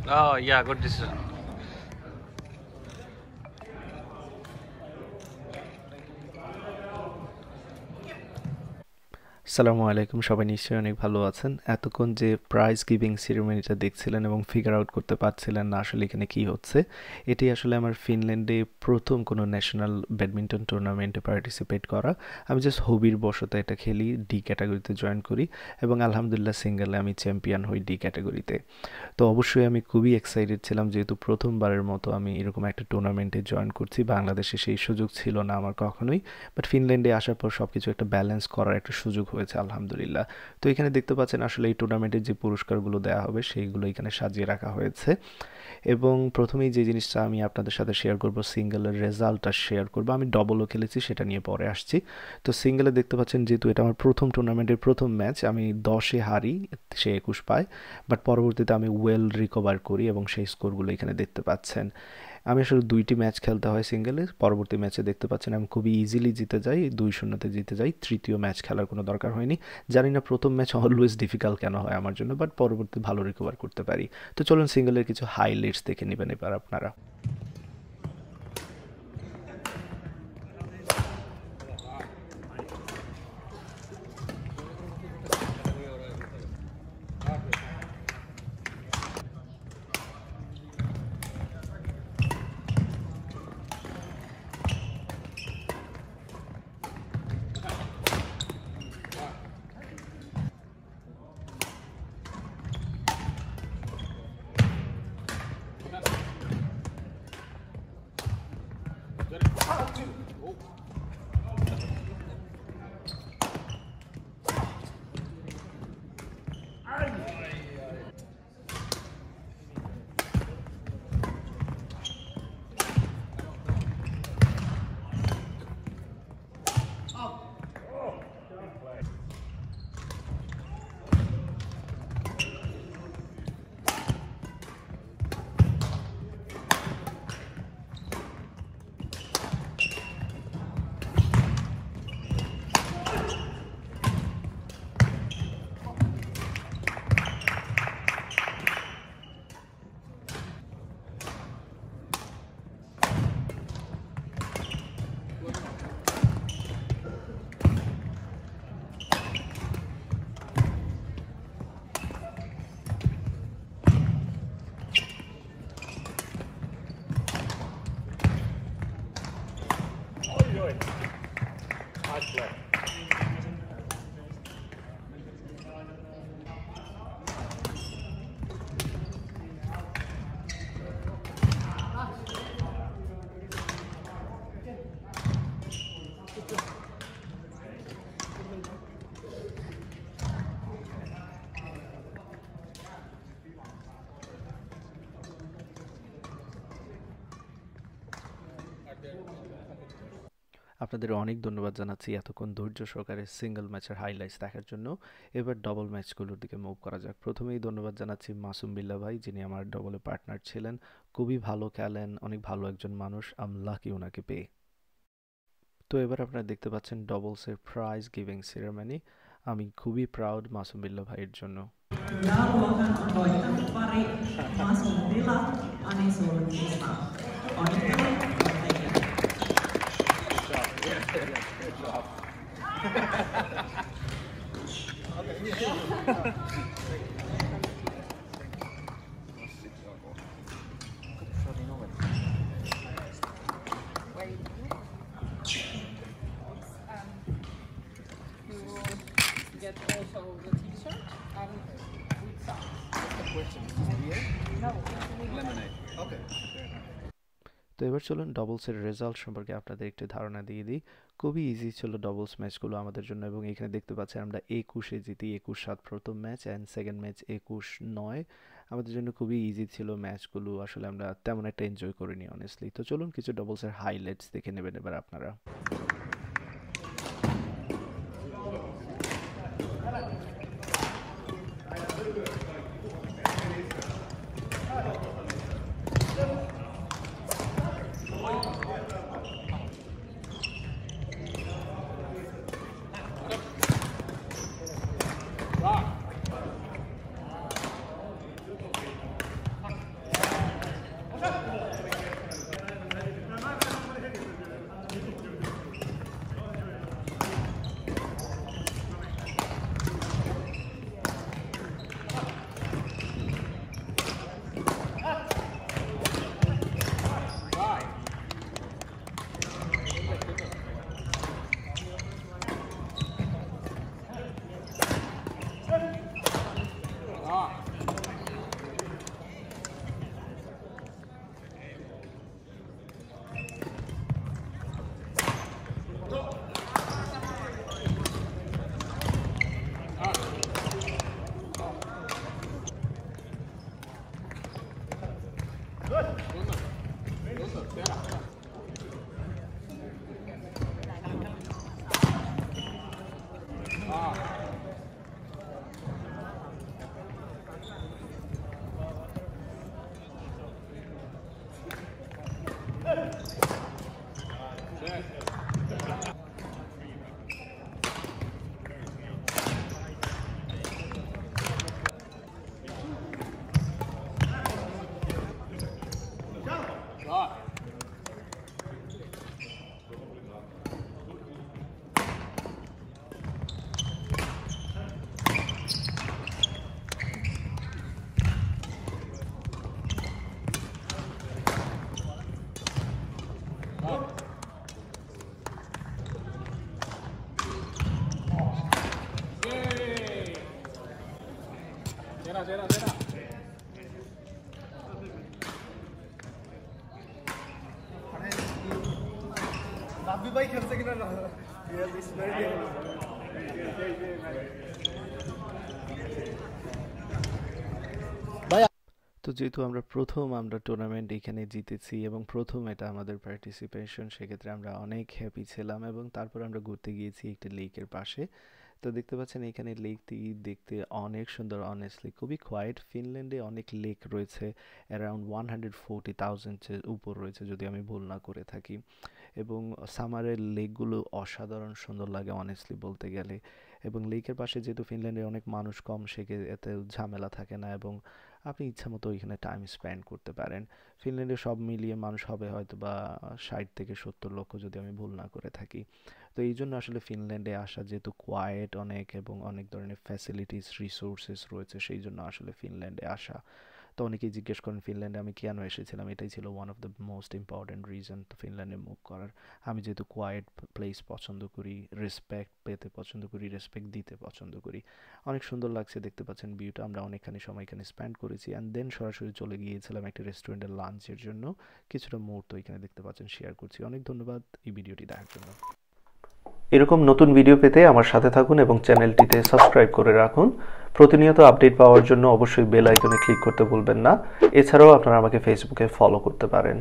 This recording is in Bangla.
Oh, yeah, good decision. আসসালামু আলাইকুম, সবাই নিশ্চয়ই অনেক ভালো আছেন। এতক্ষণ যে প্রাইজ গিভিং সেরেমনিটা দেখছিলেন এবং ফিগার আউট করতে পারছিলেন না আসলে এখানে কি হচ্ছে, এটি আসলে আমার ফিনল্যান্ডে প্রথম কোনো ন্যাশনাল ব্যাডমিন্টন টুর্নামেন্টে পার্টিসিপেট করা। আমি জাস্ট হবির বশত এটা খেলি, ডি ক্যাটাগরিতে জয়েন করি এবং আলহামদুলিল্লাহ সিঙ্গেলে আমি চ্যাম্পিয়ন হই ডি ক্যাটাগরিতে। তো অবশ্যই আমি খুবই এক্সাইটেড ছিলাম, যেহেতু প্রথমবারের মতো আমি এরকম একটা টুর্নামেন্টে জয়েন করছি। বাংলাদেশে সেই সুযোগ ছিল না আমার কখনোই, বাট ফিনল্যান্ডে আসার পর সব কিছু একটা ব্যালেন্স করার একটা সুযোগ হয়েছে আলহামদুলিল্লাহ। তো এখানে দেখতে পাচ্ছেন আসলে এই টুর্নামেন্টের যে পুরস্কারগুলো দেওয়া হবে সেইগুলো এখানে সাজিয়ে রাখা হয়েছে। এবং প্রথমেই যে জিনিসটা আমি আপনাদের সাথে শেয়ার করব, সিঙ্গেলের রেজাল্টটা শেয়ার করব। আমি ডবলও খেলেছি, সেটা নিয়ে পরে আসছি। তো সিঙ্গেলে দেখতে পাচ্ছেন যেহেতু এটা আমার প্রথম টুর্নামেন্টের প্রথম ম্যাচ, আমি 10-এ হারি, সে 21 পায়। বাট পরবর্তীতে আমি ওয়েল রিকভার করি এবং সেই স্কোরগুলো এখানে দেখতে পাচ্ছেন। আমি আসলে 2টি ম্যাচ খেলতে হয় সিঙ্গেলে, পরবর্তী ম্যাচে দেখতে পাচ্ছেন আমি খুবই ইজিলি জিতে যাই, 2-0-তে জিতে যাই। তৃতীয় ম্যাচ খেলার কোনো দরকার হয়নি। জানি না প্রথম ম্যাচ অলওয়েজ ডিফিকাল্ট কেন হয় আমার জন্য, বাট পরবর্তী ভালো রিকভার করতে পারি। তো চলুন সিঙ্গেলের কিছু হাইলাইটস দেখে নেবেন এবার আপনারা। আপনাদের অনেক ধন্যবাদ জানাচ্ছি এতক্ষণ ধৈর্য সহকারে সিঙ্গেল ম্যাচের হাইলাইটস দেখার জন্য। এবার ডবল ম্যাচগুলোর দিকে মুভ করা যাক। প্রথমেই ধন্যবাদ জানাচ্ছি মাসুম বিল্লাহ ভাই, যিনি আমার ডবলে পার্টনার ছিলেন। খুবই ভালো খেলেন, অনেক ভালো একজন মানুষ, আম লাকি ওনাকে পেয়ে। তো এবার আপনারা দেখতে পাচ্ছেন ডবলসের প্রাইজ গিভিং সেরেমনি। আমি খুবই প্রাউড মাসুম বিল্লাহ ভাইয়ের জন্য। Pääluokan on voittanut pari Masun Vila, Ani Sulkista. Onnittelut voittajille. You will get also the t-shirt and with socks. No, Lemonade. Okay. তো এবার চলুন ডবলসের রেজাল্ট সম্পর্কে আপনাদের একটু ধারণা দিয়ে দিই। খুবই ইজি ছিল ডবলস ম্যাচগুলো আমাদের জন্য, এবং এখানে দেখতে পাচ্ছেন আমরা 21-এ জিতি, 21-7 প্রথম ম্যাচ অ্যান্ড সেকেন্ড ম্যাচ 21-9। আমাদের জন্য খুবই ইজি ছিল ম্যাচগুলো, আসলে আমরা তেমন একটা এনজয় করিনি অনেস্টলি। তো চলুন কিছু ডবলসের হাইলাইটস দেখে নেবেন এবার আপনারা। राब्बी भाई खेलते कि ना তো যেহেতু আমরা প্রথম টুর্নামেন্ট এখানে জিতেছি এবং প্রথম এটা আমাদের পার্টিসিপেশন, সেক্ষেত্রে আমরা অনেক হ্যাপি ছিলাম এবং তারপর আমরা ঘুরতে গিয়েছি একটি লেকের পাশে। তো দেখতে পাচ্ছেন এখানে লেকটি দেখতে অনেক সুন্দর, অনেস্টলি খুবই কোয়াইট। ফিনল্যান্ডে অনেক লেক রয়েছে, অ্যারাউন্ড 140,000 উপর রয়েছে যদি আমি ভুল না করে থাকি, এবং সামারের লেকগুলো অসাধারণ সুন্দর লাগে অনেস্টলি বলতে গেলে। এবং লেকের পাশে যেহেতু ফিনল্যান্ডে অনেক মানুষ কম, সেক্ষেত্রে এতে ঝামেলা থাকে না এবং আপনি ইচ্ছা মতো এখানে টাইম স্পেন্ড করতে পারেন। ফিনল্যান্ডে সব মিলিয়ে মানুষ হবে হয়তো বা 60 থেকে 70 লক্ষ যদি আমি ভুল না করে থাকি। তো এই জন্য আসলে ফিনল্যান্ডে আসা, যেহেতু কোয়াইট অনেক এবং অনেক ধরনের ফ্যাসিলিটিস রিসোর্সেস রয়েছে, সেই জন্য আসলে ফিনল্যান্ডে আসা। তো অনেকেই জিজ্ঞেস করেন ফিনল্যান্ডে আমি কেন এসেছিলাম, এটাই ছিল one of the most important reason তো ফিনল্যান্ডে মুভ করার। আমি যেহেতু কোয়াইট প্লেস পছন্দ করি, রেসপেক্ট পেতে পছন্দ করি, রেসপেক্ট দিতে পছন্দ করি। অনেক সুন্দর লাগছে, দেখতে পাচ্ছেন ভিউটা। আমরা অনেকখানি সময় এখানে স্পেন্ড করেছি অ্যান্ড দেন সরাসরি চলে গিয়েছিলাম একটা রেস্টুরেন্টের লাঞ্চের জন্য। কিছুটা মুহূর্ত এখানে দেখতে পাচ্ছেন শেয়ার করছি। অনেক ধন্যবাদ এই ভিডিওটি দেখার জন্য। এরকম নতুন ভিডিও পেতে আমার সাথে থাকুন এবং চ্যানেলটিতে সাবস্ক্রাইব করে রাখুন। প্রতিনিয়ত আপডেট পাওয়ার জন্য অবশ্যই বেল আইকনে ক্লিক করতে ভুলবেন না। এছাড়াও আপনারা আমাকে ফেসবুকে ফলো করতে পারেন।